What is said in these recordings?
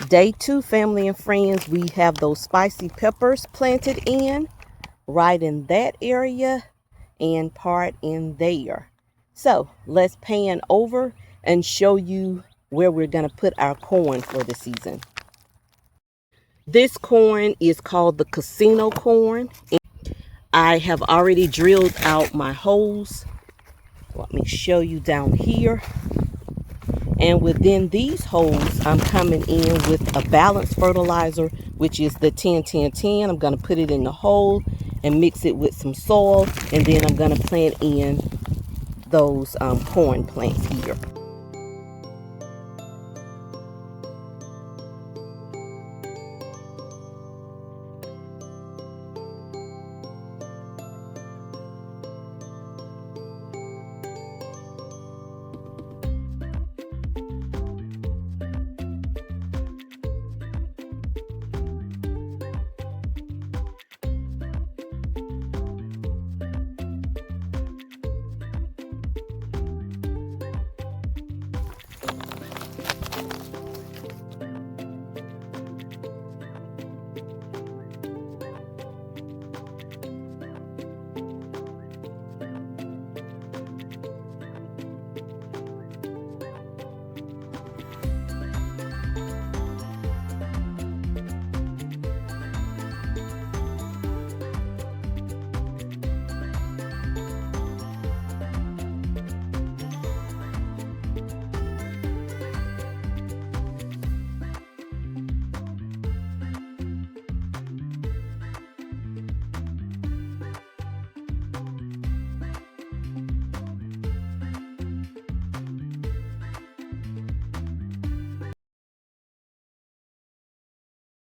Day 2, family and friends, we have those spicy peppers planted in right in that area and part in there. So let's pan over and show you where we're going to put our corn for the season. This corn is called the casino corn. I have already drilled out my holes. Let me show you down here. And within these holes, I'm coming in with a balanced fertilizer, which is the 10-10-10. I'm going to put it in the hole and mix it with some soil. And then I'm going to plant in those corn plants here.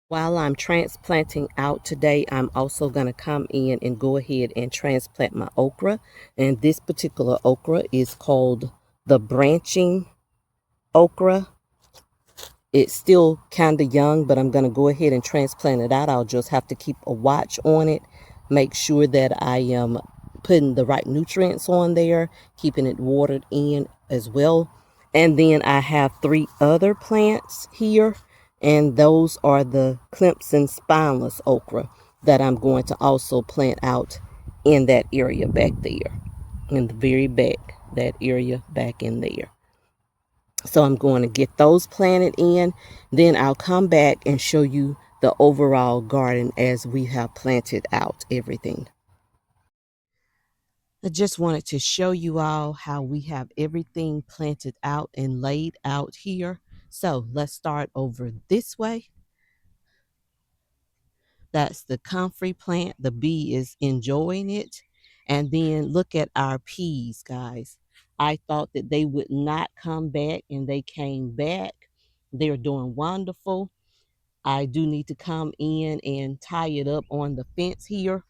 While I'm transplanting out today, I'm also going to come in and go ahead and transplant my okra. And this particular okra is called the branching okra. It's still kind of young, but I'm going to go ahead and transplant it out. I'll just have to keep a watch on it, make sure that I am putting the right nutrients on there, keeping it watered in as well. And then I have 3 other plants here, and those are the Clemson spineless okra that I'm going to also plant out in that area back there, in the very back, that area back in there. So I'm going to get those planted in. Then I'll come back and show you the overall garden as we have planted out everything. I just wanted to show you all how we have everything planted out and laid out here. So let's start over this way. That's the comfrey plant. The bee is enjoying it. And then look at our peas, guys. I thought that they would not come back, and they came back. They're doing wonderful. I do need to come in and tie it up on the fence here.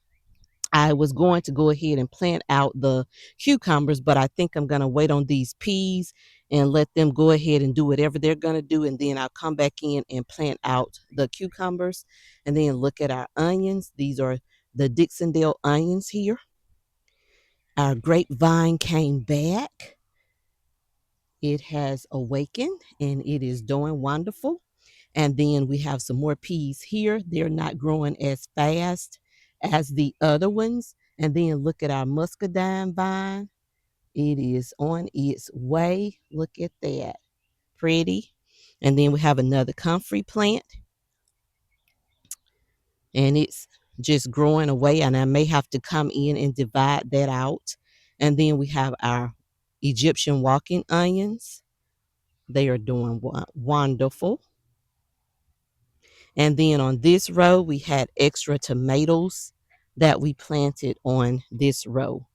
I was going to go ahead and plant out the cucumbers, but I think I'm going to wait on these peas and let them go ahead and do whatever they're going to do. And then I'll come back in and plant out the cucumbers. And then look at our onions. These are the Dixondale onions here. Our grapevine came back. It has awakened and it is doing wonderful. And then we have some more peas here. They're not growing as fast as the other ones. And then look at our muscadine vine. It is on its way. Look at that. Pretty. And then we have another comfrey plant. And it's just growing away. And I may have to come in and divide that out. And then we have our Egyptian walking onions. They are doing wonderful. And then on this row, we had extra tomatoes that we planted on this row.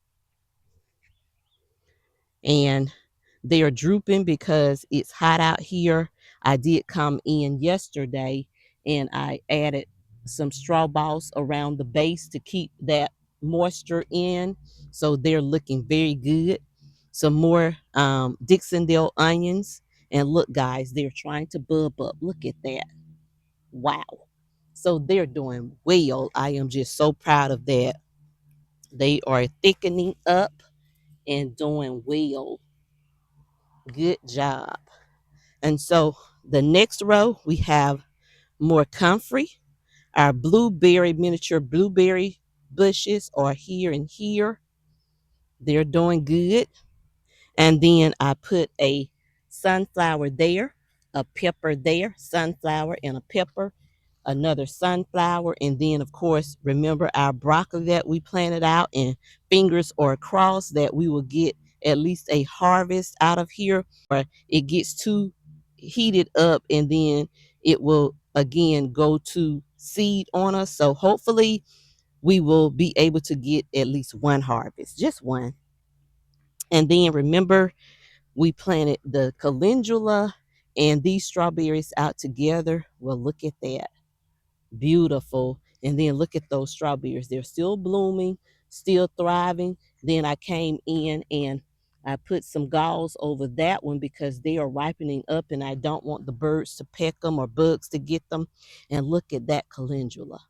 And they are drooping because it's hot out here. I did come in yesterday and I added some straw balls around the base to keep that moisture in. So they're looking very good. Some more Dixondale onions. And look, guys, they're trying to bub up. Look at that. Wow. So they're doing well. I am just so proud of that. They are thickening up and doing well. Good job. And so The next row, we have more comfrey. Our blueberry, miniature blueberry bushes are here and here. They're doing good. And then I put a sunflower there, a pepper there, sunflower and a pepper, another sunflower, and then of course remember our broccoli that we planted out, and fingers or crossed that we will get at least a harvest out of here, or it gets too heated up and then it will again go to seed on us. So hopefully we will be able to get at least one harvest, just one. And then remember, we planted the calendula and these strawberries out together. Well, look at that. Beautiful. And then look at those strawberries. They're still blooming, still thriving. Then I came in and I put some galls over that one because they are ripening up and I don't want the birds to peck them or bugs to get them. And look at that calendula.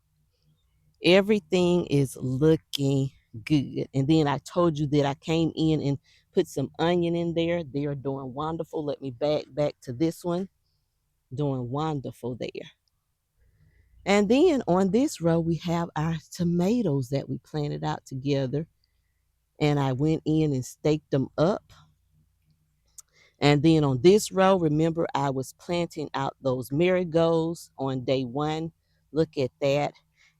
Everything is looking good. And then I told you that I came in and put some onion in there. They are doing wonderful. Let me back to this one. Doing wonderful there. And then on this row, we have our tomatoes that we planted out together. And I went in and staked them up. And then on this row, remember I was planting out those marigolds on day one. Look at that.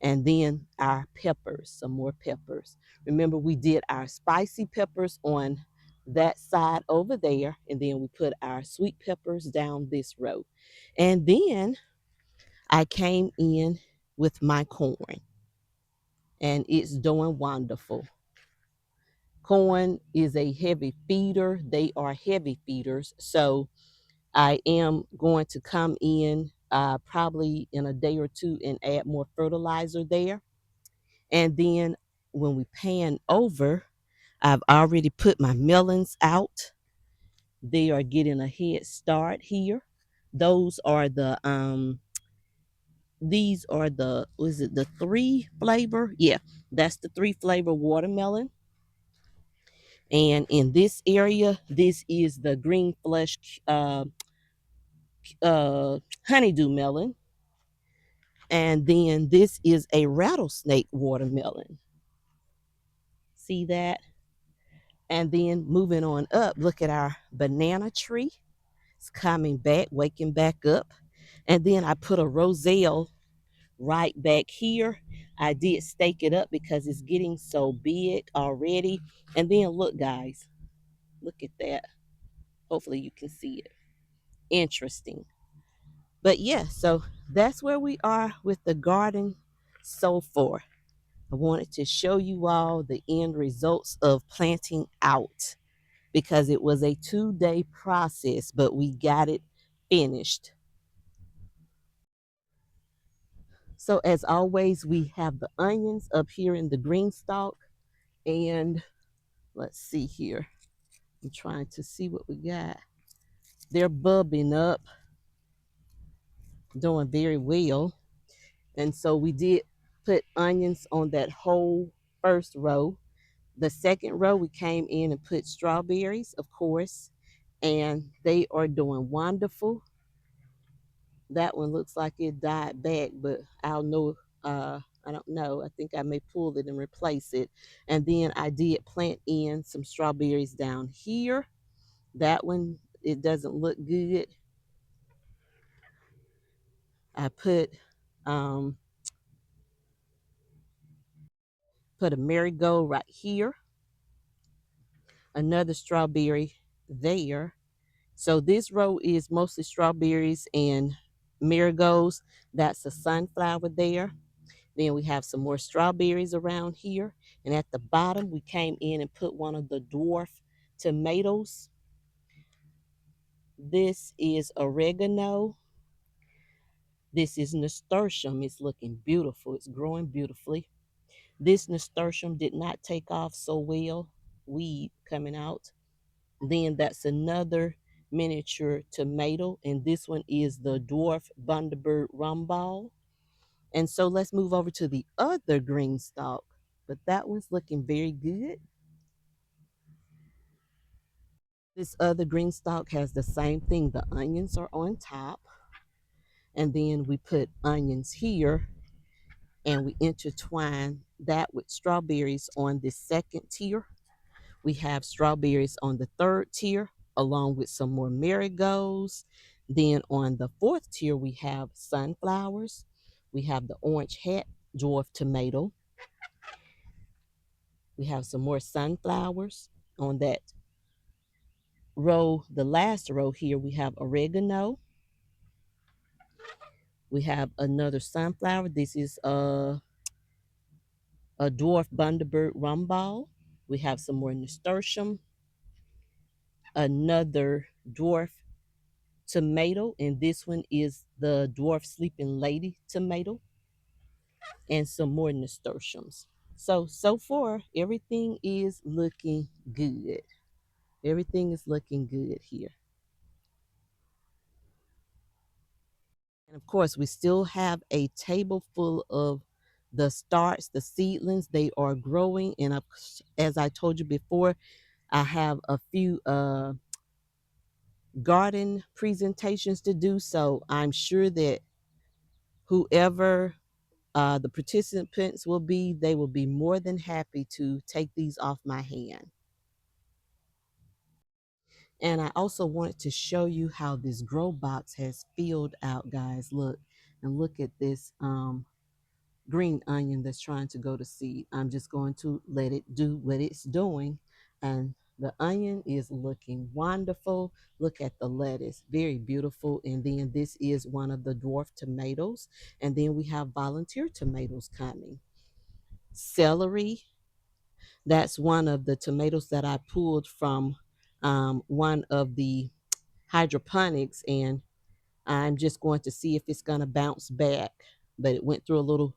And then our peppers, some more peppers. Remember we did our spicy peppers on that side over there. And then we put our sweet peppers down this row. And then I came in with my corn and it's doing wonderful. Corn is a heavy feeder. They are heavy feeders. So I am going to come in probably in a day or two and add more fertilizer there. And then when we pan over, I've already put my melons out. They are getting a head start here. Those are the these are the, was it the three flavor? Yeah, that's the three flavor watermelon. And in this area, this is the green flesh honeydew melon. And then this is a rattlesnake watermelon. See that? And then moving on up, look at our banana tree. It's coming back, waking back up. And then I put a roselle right back here. I did stake it up because it's getting so big already. And then look, guys, look at that. Hopefully you can see it. Interesting. But yeah, so that's where we are with the garden so far. I wanted to show you all the end results of planting out because it was a 2-day process, but we got it finished. So as always, we have the onions up here in the green stalk. And let's see here. I'm trying to see what we got. They're bubbling up, doing very well. And so we did put onions on that whole first row. The second row, we came in and put strawberries, of course, and they are doing wonderful. That one looks like it died back, but I'll know. I don't know. I think I may pull it and replace it. And then I did plant in some strawberries down here. That one, it doesn't look good. I um, put a marigold right here, another strawberry there. So this row is mostly strawberries and marigolds. That's a sunflower there. Then we have some more strawberries around here. And at the bottom, we came in and put one of the dwarf tomatoes. This is oregano. This is nasturtium. It's looking beautiful. It's growing beautifully. This nasturtium did not take off so well. Weed coming out. Then that's another miniature tomato. And this one is the dwarf Bundaberg rumball. And so let's move over to the other green stalk. But that one's looking very good. This other green stalk has the same thing. The onions are on top. And then we put onions here, and we intertwine that with strawberries on the second tier. We have strawberries on the third tier, along with some more marigolds. Then on the fourth tier, we have sunflowers. We have the orange hat dwarf tomato. We have some more sunflowers on that row. The last row here, we have oregano. We have another sunflower. This is a dwarf Bundaberg rumball. We have some more nasturtium, another dwarf tomato, and this one is the dwarf sleeping lady tomato, and some more nasturtiums. So far, everything is looking good. Everything is looking good here. And of course, we still have a table full of the starts, the seedlings. They are growing, and as I told you before, I have a few garden presentations to do. So I'm sure that whoever the participants will be, they will be more than happy to take these off my hand. And I also wanted to show you how this grow box has filled out, guys. Look, and look at this green onion that's trying to go to seed. I'm just going to let it do what it's doing. And the onion is looking wonderful. Look at the lettuce, very beautiful. And then this is one of the dwarf tomatoes. And then we have volunteer tomatoes coming. Celery, that's one of the tomatoes that I pulled from one of the hydroponics. And I'm just going to see if it's going to bounce back. But it went through a little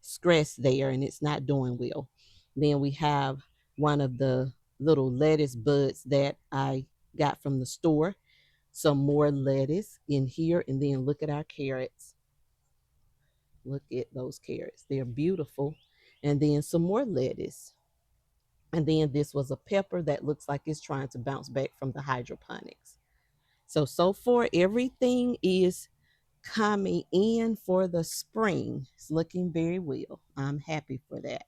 stress there and it's not doing well. Then we have one of the little lettuce buds that I got from the store. Some more lettuce in here. And then look at our carrots. Look at those carrots. They're beautiful. And then some more lettuce. And then this was a pepper that looks like it's trying to bounce back from the hydroponics. So far, everything is coming in for the spring. It's looking very well. I'm happy for that.